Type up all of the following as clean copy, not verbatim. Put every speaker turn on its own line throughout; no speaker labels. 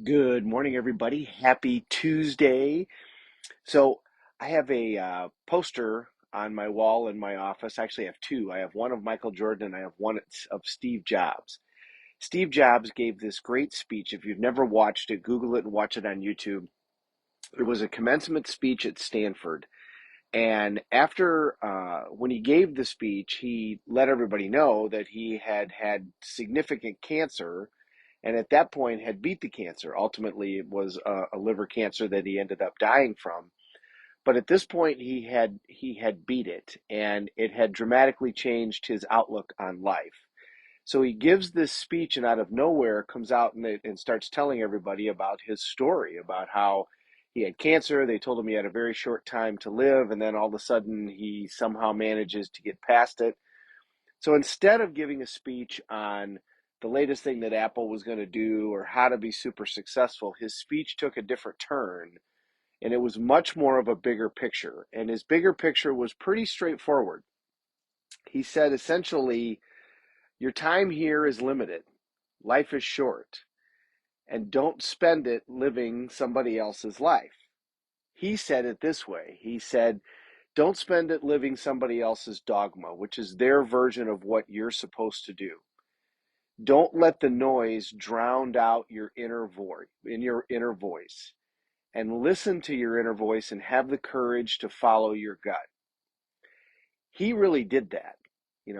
Good morning, everybody. Happy Tuesday. So, I have a poster on my wall in my office. Actually, I have two. I have one of Michael Jordan and I have one of Steve Jobs. Steve Jobs gave this great speech. If you've never watched it, Google it and watch it on YouTube. It was a commencement speech at Stanford. And after, when he gave the speech, he let everybody know that he had had significant cancer and at that point had beat the cancer. Ultimately, it was a liver cancer that he ended up dying from. But at this point, he had beat it, and it had dramatically changed his outlook on life. So he gives this speech, and out of nowhere comes out and starts telling everybody about his story, about how he had cancer. They told him he had a very short time to live, and then all of a sudden he somehow manages to get past it. So instead of giving a speech on the latest thing that Apple was going to do or how to be super successful, his speech took a different turn and it was much more of a bigger picture. And his bigger picture was pretty straightforward. He said essentially, your time here is limited, life is short, and don't spend it living somebody else's life. He said it this way. He said, don't spend it living somebody else's dogma, which is their version of what you're supposed to do. Don't let the noise drown out your inner voice, and listen to your inner voice and have the courage to follow your gut. He really did that.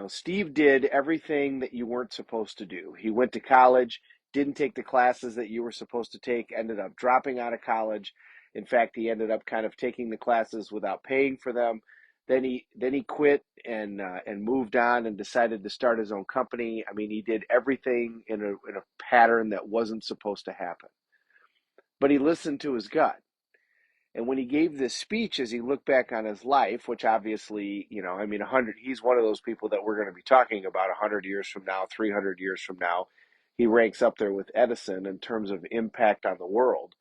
Steve did everything that you weren't supposed to do. He went to college, didn't take the classes that you were supposed to take, ended up dropping out of college. In fact, he ended up kind of taking the classes without paying for them. Then he quit and moved on and decided to start his own company. I mean, he did everything in a pattern that wasn't supposed to happen. But he listened to his gut. And when he gave this speech, as he looked back on his life, which obviously, I mean, 100, he's one of those people that we're going to be talking about 100 years from now, 300 years from now. He ranks up there with Edison in terms of impact on the world.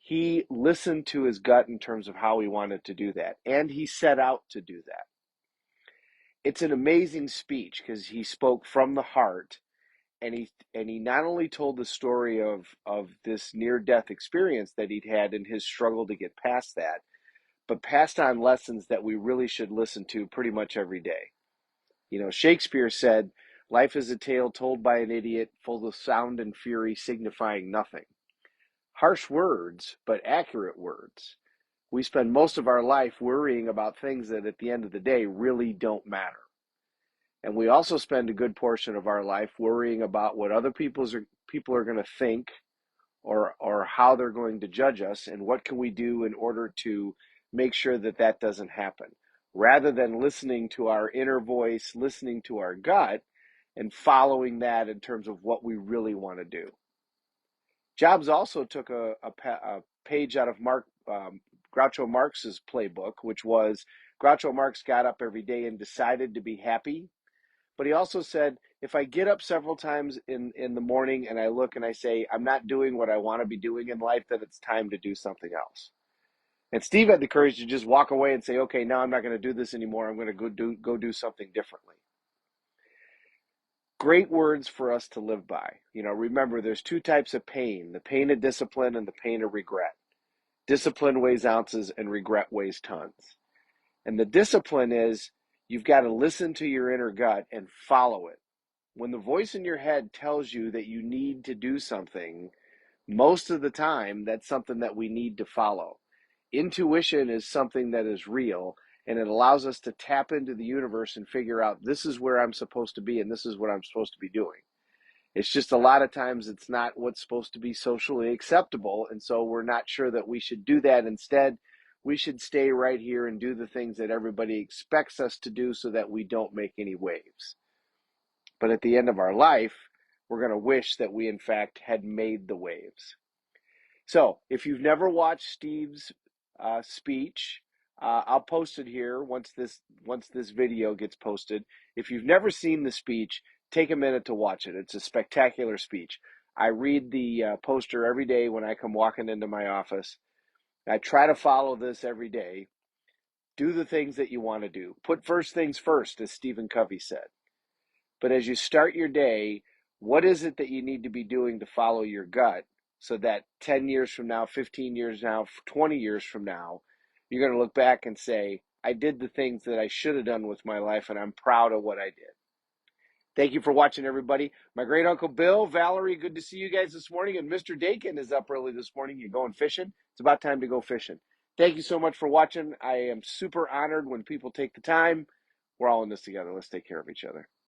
He listened to his gut in terms of how he wanted to do that, and he set out to do that. It's an amazing speech because he spoke from the heart, and he not only told the story of this near death experience that he'd had in his struggle to get past that, but passed on lessons that we really should listen to pretty much every day. Shakespeare said, life is a tale told by an idiot, full of sound and fury, signifying nothing. Harsh words, but accurate words. We spend most of our life worrying about things that at the end of the day really don't matter. And we also spend a good portion of our life worrying about what other people are going to think or how they're going to judge us and what can we do in order to make sure that that doesn't happen, rather than listening to our inner voice, listening to our gut, and following that in terms of what we really want to do. Jobs also took a page out of Groucho Marx's playbook, which was Groucho Marx got up every day and decided to be happy. But he also said, if I get up several times in the morning and I look and I say, I'm not doing what I want to be doing in life, then it's time to do something else. And Steve had the courage to just walk away and say, okay, now I'm not going to do this anymore. I'm going to go do something differently. Great words for us to live by. Remember, there's two types of pain, the pain of discipline and the pain of regret. Discipline weighs ounces and regret weighs tons. And the discipline is you've got to listen to your inner gut and follow it. When the voice in your head tells you that you need to do something, most of the time, that's something that we need to follow. Intuition is something that is real, and it allows us to tap into the universe and figure out this is where I'm supposed to be and this is what I'm supposed to be doing. It's just a lot of times it's not what's supposed to be socially acceptable, and so we're not sure that we should do that. Instead, we should stay right here and do the things that everybody expects us to do so that we don't make any waves. But at the end of our life, we're going to wish that we, in fact, had made the waves. So if you've never watched Steve's speech, I'll post it here once this video gets posted. If you've never seen the speech, take a minute to watch it. It's a spectacular speech. I read the poster every day when I come walking into my office. I try to follow this every day. Do the things that you want to do. Put first things first, as Stephen Covey said. But as you start your day, what is it that you need to be doing to follow your gut? so that 10 years from now, 15 years now, 20 years from now, you're going to look back and say, I did the things that I should have done with my life, and I'm proud of what I did. Thank you for watching, everybody. My great uncle Bill, Valerie, good to see you guys this morning. And Mr. Dakin is up early this morning. You're going fishing. It's about time to go fishing. Thank you so much for watching. I am super honored when people take the time. We're all in this together. Let's take care of each other.